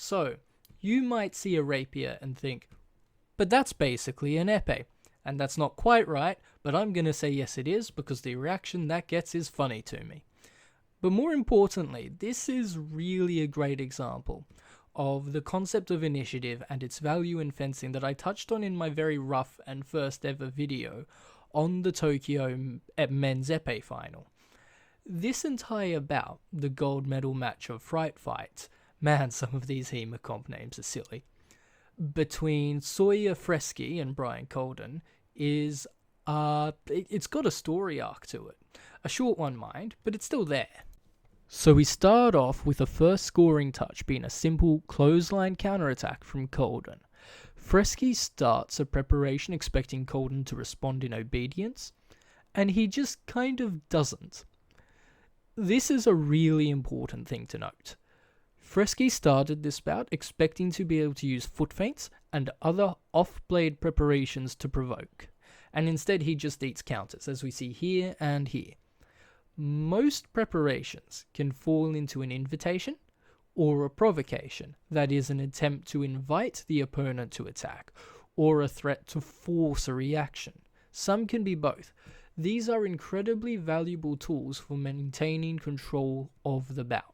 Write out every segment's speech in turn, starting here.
So, you might see a rapier and think, but that's basically an epee. And that's not quite right, but I'm going to say yes it is because the reaction that gets is funny to me. But more importantly, this is really a great example of the concept of initiative and its value in fencing that I touched on in my very rough and first ever video on the Tokyo men's epee final. This entire bout, the gold medal match of Fright fights, man, some of these hema comp names are silly, between Sawyer Fresky and Brian Colden is, it's got a story arc to it. A short one, mind, but it's still there. So we start off with the first scoring touch being a simple clothesline counterattack from Colden. Fresky starts a preparation expecting Colden to respond in obedience, and he just kind of doesn't. This is a really important thing to note. Fresky started this bout expecting to be able to use foot feints and other off-blade preparations to provoke, and instead he just eats counters, as we see here and here. Most preparations can fall into an invitation or a provocation, that is, an attempt to invite the opponent to attack, or a threat to force a reaction. Some can be both. These are incredibly valuable tools for maintaining control of the bout,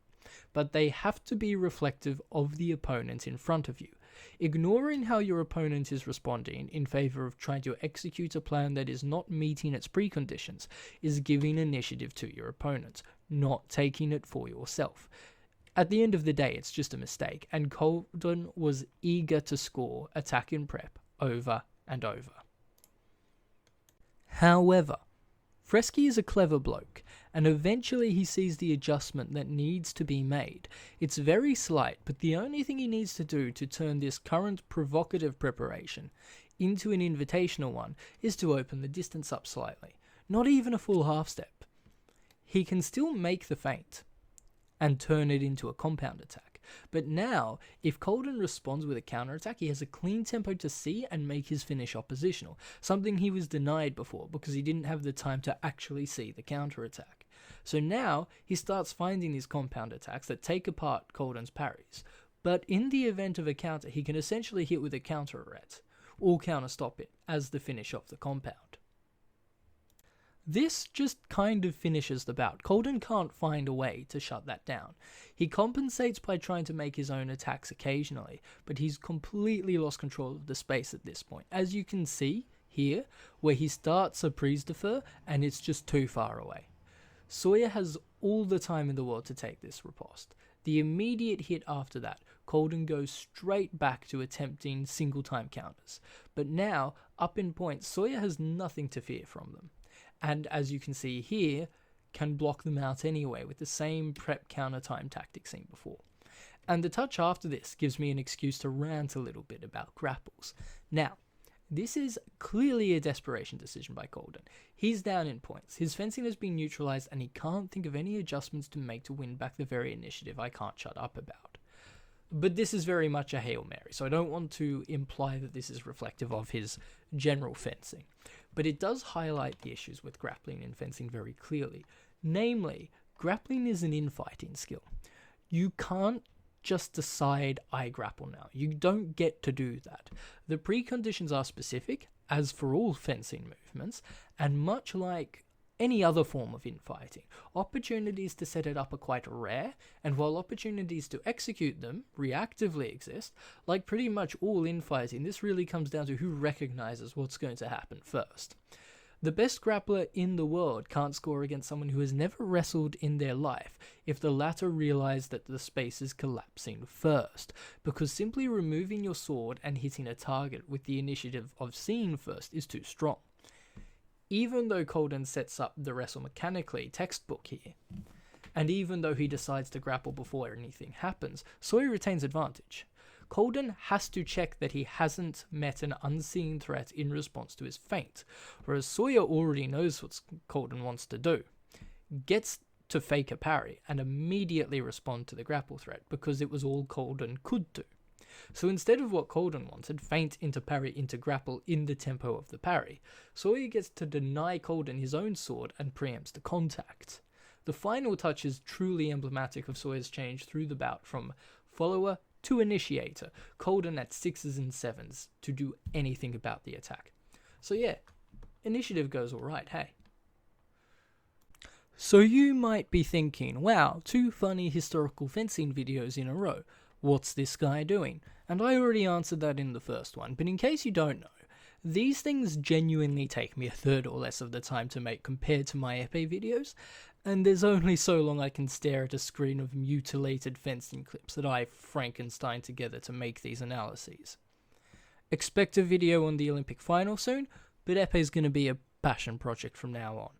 but they have to be reflective of the opponent in front of you. Ignoring how your opponent is responding in favor of trying to execute a plan that is not meeting its preconditions is giving initiative to your opponent, not taking it for yourself. At the end of the day, it's just a mistake, and Colden was eager to score attack in prep over and over. However, Fresky is a clever bloke, and eventually he sees the adjustment that needs to be made. It's very slight, but the only thing he needs to do to turn this current provocative preparation into an invitational one is to open the distance up slightly, not even a full half step. He can still make the feint and turn it into a compound attack. But now, if Colden responds with a counterattack, he has a clean tempo to see and make his finish oppositional, something he was denied before because he didn't have the time to actually see the counterattack. So now, he starts finding these compound attacks that take apart Colden's parries, but in the event of a counter, he can essentially hit with a counter-ret, or counter-stop it, as the finish of the compound. This just kind of finishes the bout. Colden can't find a way to shut that down. He compensates by trying to make his own attacks occasionally, but he's completely lost control of the space at this point. As you can see here, where he starts a prise de feu, and it's just too far away. Sawyer has all the time in the world to take this riposte. The immediate hit after that, Colden goes straight back to attempting single-time counters. But now, up in points, Sawyer has nothing to fear from them. And as you can see here, can block them out anyway with the same prep counter time tactic seen before. And the touch after this gives me an excuse to rant a little bit about grapples. Now, this is clearly a desperation decision by Colden. He's down in points, his fencing has been neutralized, and he can't think of any adjustments to make to win back the very initiative I can't shut up about. But this is very much a Hail Mary, so I don't want to imply that this is reflective of his general fencing. But it does highlight the issues with grappling and fencing very clearly. Namely, grappling is an infighting skill. You can't just decide I grapple now. You don't get to do that. The preconditions are specific, as for all fencing movements, and much like any other form of infighting, opportunities to set it up are quite rare, and while opportunities to execute them reactively exist, like pretty much all infighting, this really comes down to who recognizes what's going to happen first. The best grappler in the world can't score against someone who has never wrestled in their life if the latter realize that the space is collapsing first, because simply removing your sword and hitting a target with the initiative of seeing first is too strong. Even though Colden sets up the wrestle mechanically textbook here, and even though he decides to grapple before anything happens, Sawyer retains advantage. Colden has to check that he hasn't met an unseen threat in response to his feint, whereas Sawyer already knows what Colden wants to do. Gets to fake a parry and immediately respond to the grapple threat because it was all Colden could do. So instead of what Colden wanted, feint into parry into grapple in the tempo of the parry, Sawyer gets to deny Colden his own sword and preempts the contact. The final touch is truly emblematic of Sawyer's change through the bout from follower to Initiator, Colden at 6s and 7s to do anything about the attack. So yeah, initiative goes alright, hey. So you might be thinking, wow, 2 funny historical fencing videos in a row. What's this guy doing? And I already answered that in the first one, but in case you don't know, these things genuinely take me a third or less of the time to make compared to my epee videos, and there's only so long I can stare at a screen of mutilated fencing clips that I Frankenstein together to make these analyses. Expect a video on the Olympic final soon, but epee's going to be a passion project from now on.